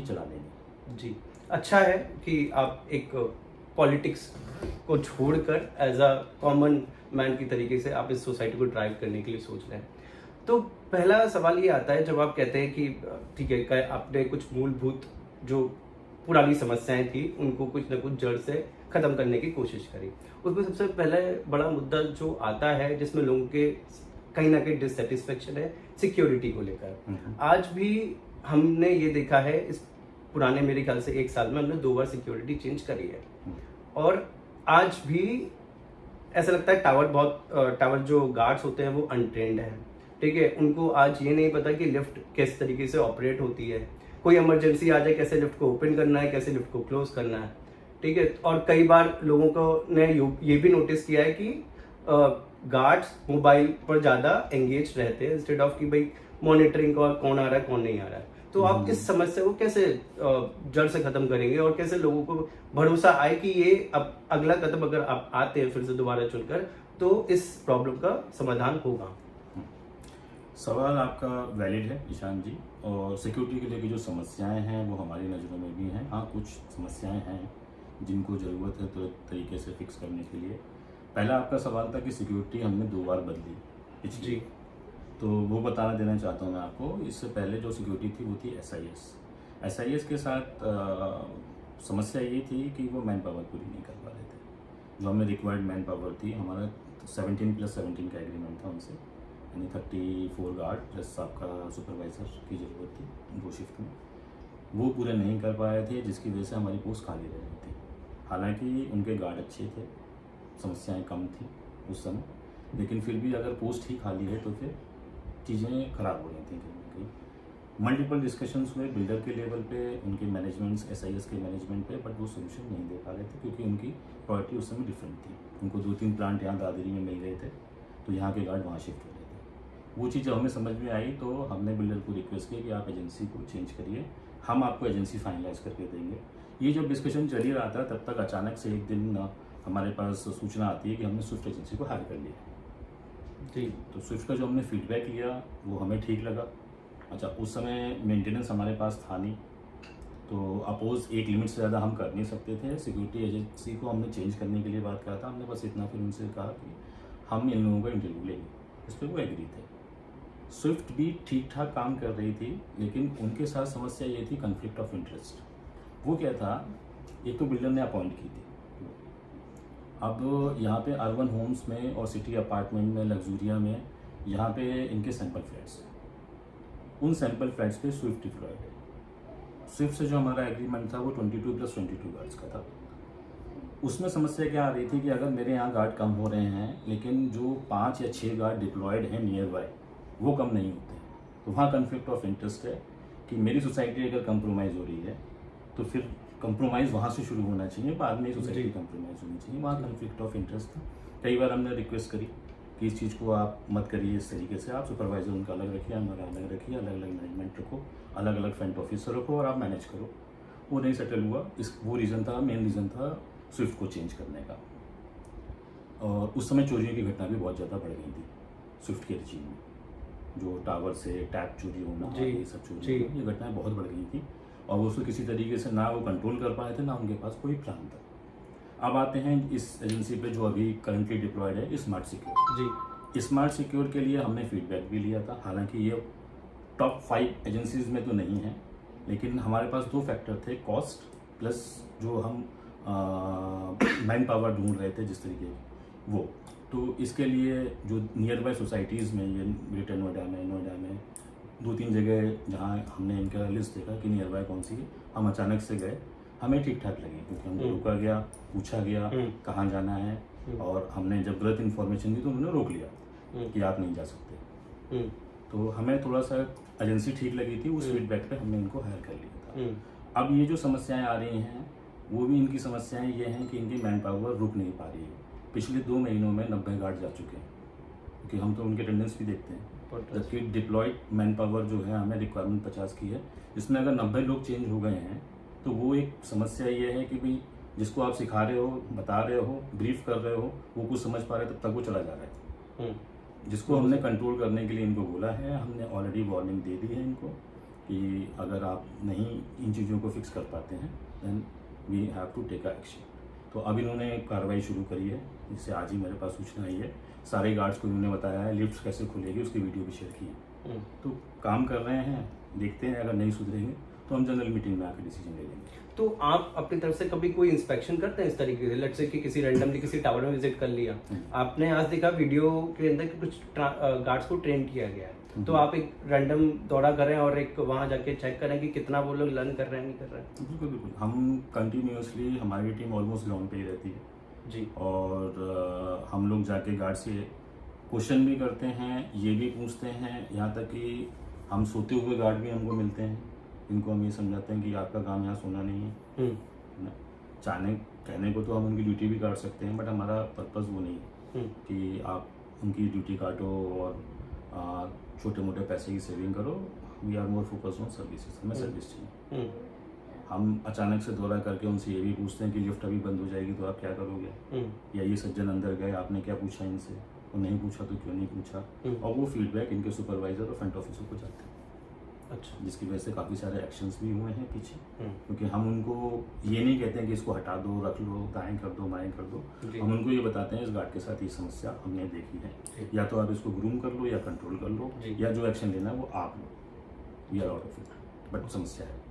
Security चला लेंगे। जी, अच्छा है कि आप एक पॉलिटिक्स को छोड़कर एज अ कॉमन मैन की तरीके से आप इस सोसाइटी को ड्राइव करने के लिए सोच रहे हैं। तो पहला सवाल ये आता है जब आप कहते हैं कि ठीक है, आपने कुछ मूलभूत जो पुरानी समस्याएं थी उनको कुछ न कुछ जड़ से खत्म करने की कोशिश करी। उसमें सबसे पहले बड़ा मुद्दा जो आता है जिसमें लोगों के कहीं ना कहीं डिससेटिस्फेक्शन है सिक्योरिटी को लेकर। आज भी हमने ये देखा है इस पुराने मेरे ख्याल से 1 साल में हमने 2 बार सिक्योरिटी चेंज करी है और आज भी ऐसा लगता है टावर जो गार्ड्स होते हैं वो अनट्रेंड है। ठीक है, उनको आज ये नहीं पता कि लिफ्ट किस तरीके से ऑपरेट होती है, कोई इमरजेंसी आ जाए कैसे लिफ्ट को ओपन करना है, कैसे लिफ्ट को क्लोज करना है। ठीक है, और कई बार लोगों को ने ये भी नोटिस किया है कि गार्ड्स मोबाइल पर ज़्यादा एंगेज रहते हैं इंस्टेड ऑफ कि भाई मॉनिटरिंग और कौन आ रहा है कौन नहीं आ रहा है। तो आप इस समस्या को कैसे जड़ से खत्म करेंगे और कैसे लोगों को भरोसा आए कि ये अब अगला कदम अगर आप आते हैं फिर से दोबारा चुनकर तो इस प्रॉब्लम का समाधान होगा? सवाल आपका वैलिड है ईशान जी, और सिक्योरिटी के लिए जो समस्याएं हैं वो हमारी नज़रों में भी हैं। हाँ, कुछ समस्याएं हैं जिनको ज़रूरत है तुरंत तरीके से फिक्स करने के लिए। पहला आपका सवाल था कि सिक्योरिटी हमने 2 बार बदली जी, तो वो बताना देना चाहता हूँ मैं आपको। इससे पहले जो सिक्योरिटी थी वो थी SIS के साथ समस्या ये थी कि वो मैन पावर पूरी नहीं कर पा रहे थे। जो हमें रिक्वायर्ड मैन पावर थी, हमारा 17+17 का एग्रीमेंट था उनसे, यानी 34 गार्ड प्लस आपका सुपरवाइज़र की ज़रूरत थी 2 शिफ्ट में। वो पूरे नहीं कर पाए थे जिसकी वजह से हमारी पोस्ट खाली रह रही थी। हालांकि उनके गार्ड अच्छे थे, समस्याएं कम थी उस समय, लेकिन फिर भी अगर पोस्ट ही खाली है तो फिर चीज़ें ख़राब हो रही थी कहीं ना कहीं। मल्टीपल डिस्कशंस हुए बिल्डर के लेवल पे, उनके मैनेजमेंट्स, SIS के मैनेजमेंट पे, बट वो सोल्यूशन नहीं दे पा रहे थे क्योंकि उनकी प्रायोरिटी उस समय डिफरेंट थी। उनको 2-3 प्लांट यहाँ दादरी में मिल रहे थे तो यहाँ के गार्ड वहाँ शिफ्ट हो रहे थे। वो चीज़ जब हमें समझ में आई तो हमने बिल्डर को रिक्वेस्ट किया कि आप एजेंसी को चेंज करिए, हम आपको एजेंसी फाइनलाइज करके देंगे। ये जब डिस्कशन चल ही रहा था तब तक अचानक से एक दिन हमारे पास सूचना आती है कि हमने स्विफ्ट एजेंसी को हायर कर लिया। जी, तो स्विफ्ट का जो हमने फीडबैक लिया वो हमें ठीक लगा। अच्छा, उस समय मेंटेनेंस हमारे पास था नहीं, तो अपोज एक लिमिट से ज़्यादा हम कर नहीं सकते थे। सिक्योरिटी एजेंसी को हमने चेंज करने के लिए बात करा था, हमने बस इतना फिर उनसे कहा कि हम इन लोगों का इंटरव्यू लेंगे, इस पर वो एग्री थे। स्विफ्ट भी ठीक ठाक काम कर रही थी, लेकिन उनके साथ समस्या ये थी कन्फ्लिक्ट ऑफ इंटरेस्ट। वो क्या था, एक तो बिल्डर ने अपॉइंट की थी। अब यहाँ पे अर्बन होम्स में और सिटी अपार्टमेंट में, लग्जूरिया में, यहाँ पे इनके सैंपल फ्लैट्स हैं। उन सैंपल फ्लैट्स पे स्विफ्ट डिप्लॉयड है। स्विफ्ट से जो हमारा एग्रीमेंट था वो 22+22 गार्ड्स का था। उसमें समस्या क्या आ रही थी कि अगर मेरे यहाँ गार्ड कम हो रहे हैं लेकिन जो 5 या 6 गार्ड डिप्लॉयड हैं नियर बाय वो कम नहीं होते हैं, तो वहाँ कन्फ्लिक्ट ऑफ इंटरेस्ट है कि मेरी सोसाइटी अगर कंप्रोमाइज़ हो रही है तो फिर कंप्रोमाइज़ वहाँ से शुरू होना चाहिए, बाद में सोसाइटी कंप्रोमाइज़ होनी चाहिए। वहाँ कन्फ्लिक्ट ऑफ इंटरेस्ट था। कई बार हमने रिक्वेस्ट करी कि इस चीज़ को आप मत करिए इस तरीके से, आप सुपरवाइजर उनका अलग रखिए, हमारा अलग रखिए, अलग अलग मैनेजमेंट रखो, अलग अलग फ्रंट ऑफिसर रखो और आप मैनेज करो। वो नहीं सेटल हुआ। वो रीज़न था, मेन रीज़न था स्विफ्ट को चेंज करने का। और उस समय चोरियों की घटना भी बहुत ज़्यादा बढ़ गई थी स्विफ्ट के रिजीम में। जो टावर से टैप चोरी होना, ये सब चोरी, ये घटनाएं बहुत बढ़ गई थी और वो उसको किसी तरीके से ना वो कंट्रोल कर पाए थे, ना उनके पास कोई प्लान था। अब आते हैं इस एजेंसी पे जो अभी करंटली डिप्लॉयड है, स्मार्ट सिक्योर। जी, स्मार्ट सिक्योर के लिए हमने फीडबैक भी लिया था। हालांकि ये टॉप 5 एजेंसीज में तो नहीं है, लेकिन हमारे पास 2 फैक्टर थे, कॉस्ट प्लस जो हम मैन पावर ढूंढ रहे थे जिस तरीके वो। तो इसके लिए जो नियर बाय सोसाइटीज़ में, ये ग्रेटर नोएडा में 2-3 जगह जहाँ हमने इनका लिस्ट देखा कि नियर बाय कौन सी है, हम अचानक से गए, हमें ठीक ठाक लगी क्योंकि हमको रुका गया, पूछा गया कहाँ जाना है, और हमने जब गलत इन्फॉर्मेशन दी तो उन्होंने रोक लिया कि आप नहीं जा सकते। तो हमें थोड़ा सा एजेंसी ठीक लगी थी, उस फीडबैक पे हमने इनको हायर कर लिया था। अब ये जो समस्याएं आ रही हैं वो भी इनकी समस्याएं ये हैं कि इनकी मैन पावर रुक नहीं पा रही है। पिछले 2 महीनों में 90 गार्ड जा चुके हैं, क्योंकि हम तो उनके अटेंडेंस भी देखते हैं। जबकि डिप्लॉयड मैन पावर जो है हमें रिक्वायरमेंट 50 की है, इसमें अगर 90 लोग चेंज हो गए हैं तो वो एक समस्या ये है कि भाई जिसको आप सिखा रहे हो, बता रहे हो, ब्रीफ कर रहे हो, वो कुछ समझ पा रहे तब तक वो चला जा रहा है। जिसको हमने कंट्रोल करने के लिए इनको बोला है, हमने ऑलरेडी वार्निंग दे दी है इनको कि अगर आप नहीं इन चीज़ों को फिक्स कर पाते हैं then we have to take a action. तो अब इन्होंने कार्रवाई शुरू करी है, जिससे आज ही मेरे पास सूचना आई है। सारे गार्ड्स को इन्होंने बताया है, लिफ्ट कैसे खुलेगी उसकी वीडियो भी शेयर की है। तो काम कर रहे हैं, देखते हैं अगर नहीं सुधरेंगे तो हम जनरल मीटिंग में आकर डिसीजन ले लेंगे। तो आप अपनी तरफ से कभी कोई इंस्पेक्शन करते हैं इस तरीके से, लेट्स से कि किसी रैंडमली किसी टावर में विजिट कर लिया, आपने आज देखा वीडियो के अंदर कि कुछ गार्ड्स को ट्रेन किया गया है, तो आप एक रैंडम दौरा करें और एक वहां जाके चेक करें कि कितना वो लोग लर्न कर रहे हैं नहीं कर रहे हैं? बिल्कुल बिल्कुल, हम कंटिन्यूसली, हमारी टीम ऑलमोस्ट ग्राउंड पे ही रहती है जी। और हम लोग जाके गार्ड से क्वेश्चन भी करते हैं, ये भी पूछते हैं, यहाँ तक कि हम सोते हुए गार्ड भी हमको मिलते हैं, इनको हम ये समझाते हैं कि आपका काम यहाँ सोना नहीं है ना। चाहने कहने को तो हम उनकी ड्यूटी भी काट सकते हैं, बट हमारा पर्पस वो नहीं है कि आप उनकी ड्यूटी काटो और छोटे मोटे पैसे की सेविंग करो। We are more focus on services, हमें सर्विस चाहिए। हम अचानक से दौरा करके उनसे ये भी पूछते हैं कि लिफ्ट अभी बंद हो जाएगी तो आप क्या करोगे, या ये सज्जन अंदर गए आपने क्या पूछा इनसे, तो नहीं पूछा तो क्यों नहीं पूछा, और वो फीडबैक इनके सुपरवाइजर और फ्रंट ऑफिसर को जाते हैं। अच्छा। जिसकी वजह से काफ़ी सारे एक्शंस भी हुए हैं पीछे, क्योंकि हम उनको ये नहीं कहते हैं कि इसको हटा दो, रख लो, दाएं कर दो, बाएं कर दो। हम उनको ये बताते हैं इस गार्ड के साथ ये समस्या हमने देखी है, या तो आप इसको ग्रूम कर लो या कंट्रोल कर लो, या जो एक्शन लेना है वो आप लो, we are out of it, but समस्या है।